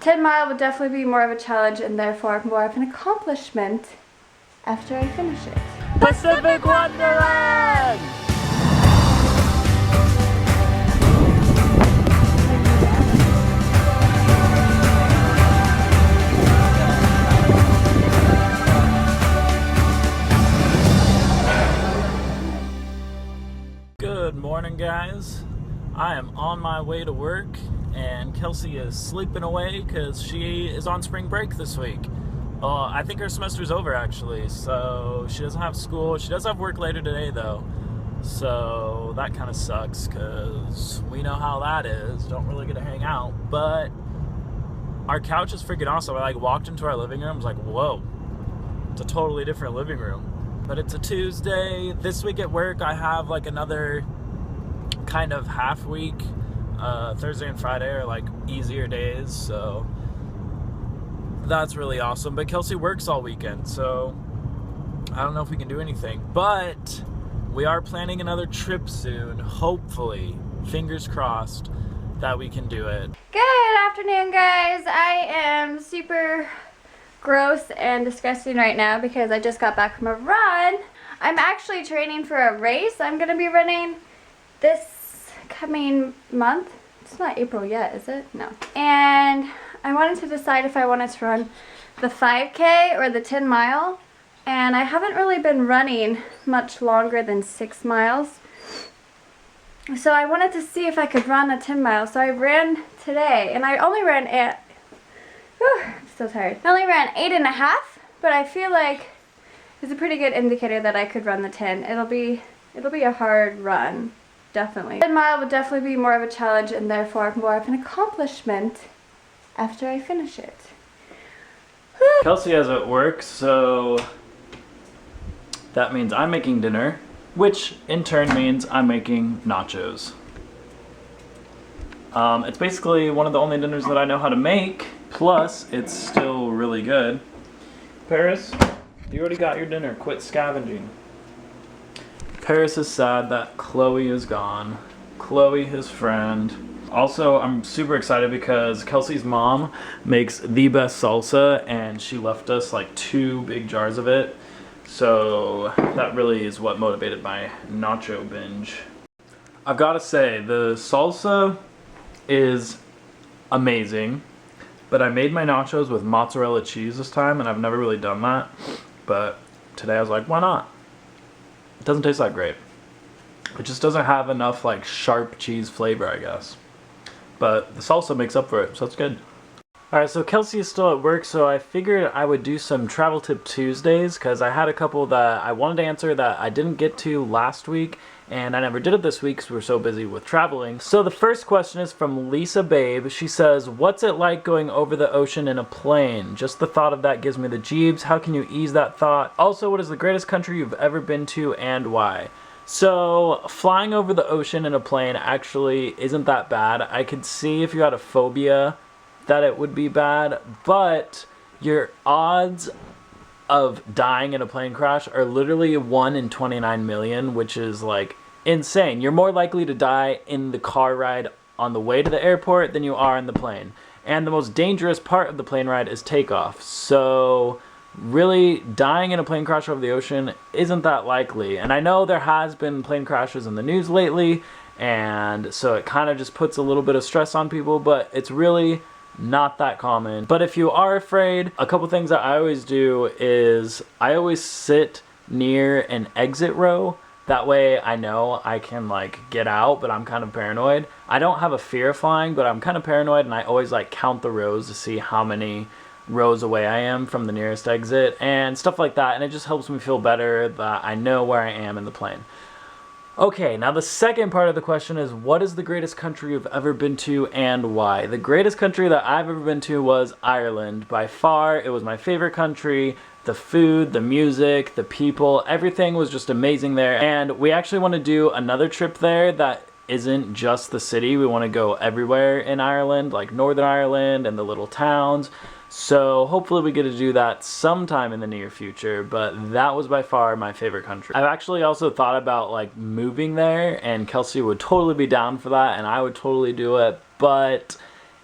10 mile would definitely be more of a challenge and therefore more of an accomplishment after I finish it. Pacific Wonderland! Good morning, guys. I am on my way to work, and Kelsey is sleeping away because she is on spring break this week. I think her semester's over, actually, so she doesn't have school. She does have work later today, though, so that kind of sucks because we know how that is. Don't really get to hang out, but our couch is freaking awesome. I walked into our living room, I was like, whoa, it's a totally different living room. But it's a Tuesday. This week at work, I have another kind of half week. Thursday and Friday are easier days, so that's really awesome. But Kelsey works all weekend, so I don't know if we can do anything. But we are planning another trip soon, hopefully. Fingers crossed that we can do it. Good afternoon, guys. I am super gross and disgusting right now because I just got back from a run. I'm actually training for a race I'm gonna be running this coming month. It's not April yet, is it? No. And I wanted to decide if I wanted to run the 5K or the 10 mile, and I haven't really been running much longer than 6 miles. So I wanted to see if I could run a 10 mile. So I ran today, and I only ran at I'm so tired. I only ran 8.5, but I feel like it's a pretty good indicator that I could run the 10. It'll be a hard run, definitely. 10 mile would definitely be more of a challenge and therefore more of an accomplishment after I finish it. Kelsey has at work, so that means I'm making dinner, which in turn means I'm making nachos. It's basically one of the only dinners that I know how to make. Plus, it's still really good. Paris, you already got your dinner. Quit scavenging. Paris is sad that Chloe is gone. Chloe, his friend. Also, I'm super excited because Kelsey's mom makes the best salsa, and she left us 2 big jars of it. So that really is what motivated my nacho binge. I've got to say, the salsa is amazing. But I made my nachos with mozzarella cheese this time, and I've never really done that. But today I was like, why not? It doesn't taste that great. It just doesn't have enough sharp cheese flavor, I guess. But the salsa makes up for it, so it's good. Alright, so Kelsey is still at work, so I figured I would do some Travel Tip Tuesdays, because I had a couple that I wanted to answer that I didn't get to last week, and I never did it this week because we were so busy with traveling. So the first question is from Lisa Babe. She says, what's it like going over the ocean in a plane? Just the thought of that gives me the jeebs. How can you ease that thought? Also, what is the greatest country you've ever been to and why? So flying over the ocean in a plane actually isn't that bad. I could see if you had a phobia that it would be bad, but your odds of dying in a plane crash are literally 1 in 29 million, which is insane. You're more likely to die in the car ride on the way to the airport than you are in the plane. And the most dangerous part of the plane ride is takeoff. So really, dying in a plane crash over the ocean isn't that likely. And I know there has been plane crashes in the news lately, and so it kind of just puts a little bit of stress on people, but it's really not that common. But if you are afraid, a couple things that I always do is I always sit near an exit row. That way I know I can get out, but I'm kind of paranoid. I don't have a fear of flying, but I'm kind of paranoid, and I always count the rows to see how many rows away I am from the nearest exit and stuff like that, and it just helps me feel better that I know where I am in the plane. Okay, now the second part of the question is, what is the greatest country you've ever been to and why? The greatest country that I've ever been to was Ireland. By far, it was my favorite country. The food, the music, the people, everything was just amazing there. And we actually want to do another trip there that isn't just the city. We want to go everywhere in Ireland, like Northern Ireland and the little towns. So hopefully we get to do that sometime in the near future, but that was by far my favorite country. I've actually also thought about moving there, and Kelsey would totally be down for that, and I would totally do it, but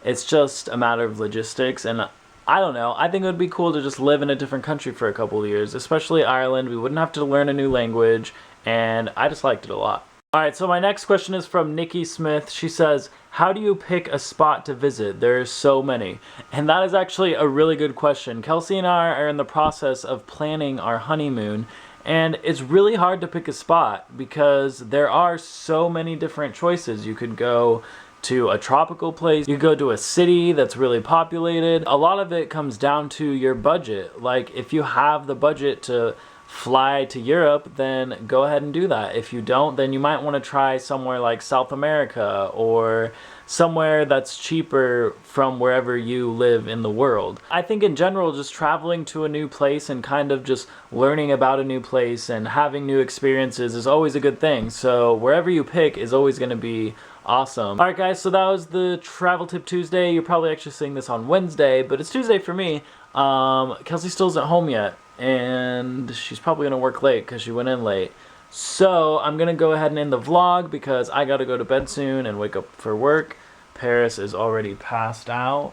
It's just a matter of logistics, and I don't know. I think it would be cool to just live in a different country for a couple of years, especially Ireland. We wouldn't have to learn a new language, and I just liked it a lot. Alright, so my next question is from Nikki Smith. She says, how do you pick a spot to visit? There's so many. And that is actually a really good question. Kelsey and I are in the process of planning our honeymoon, and it's really hard to pick a spot because there are so many different choices. You could go to a tropical place, you go to a city that's really populated. A lot of it comes down to your budget. Like, if you have the budget to fly to Europe, then go ahead and do that. If you don't, then you might want to try somewhere like South America or somewhere that's cheaper from wherever you live in the world. I think in general, just traveling to a new place and kind of just learning about a new place and having new experiences is always a good thing. So wherever you pick is always going to be awesome. Alright guys, so that was the Travel Tip Tuesday. You're probably actually seeing this on Wednesday, but it's Tuesday for me. Kelsey still isn't home yet, and she's probably going to work late because she went in late. So I'm going to go ahead and end the vlog because I got to go to bed soon and wake up for work. Paris is already passed out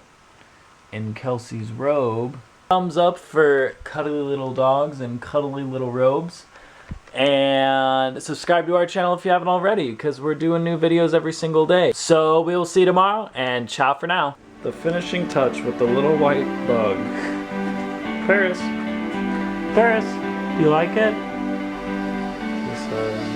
in Kelsey's robe. Thumbs up for cuddly little dogs and cuddly little robes. And subscribe to our channel if you haven't already, because we're doing new videos every single day. So we will see you tomorrow, and ciao for now. The finishing touch with the little white bug. Paris, Paris, do you like it? He says,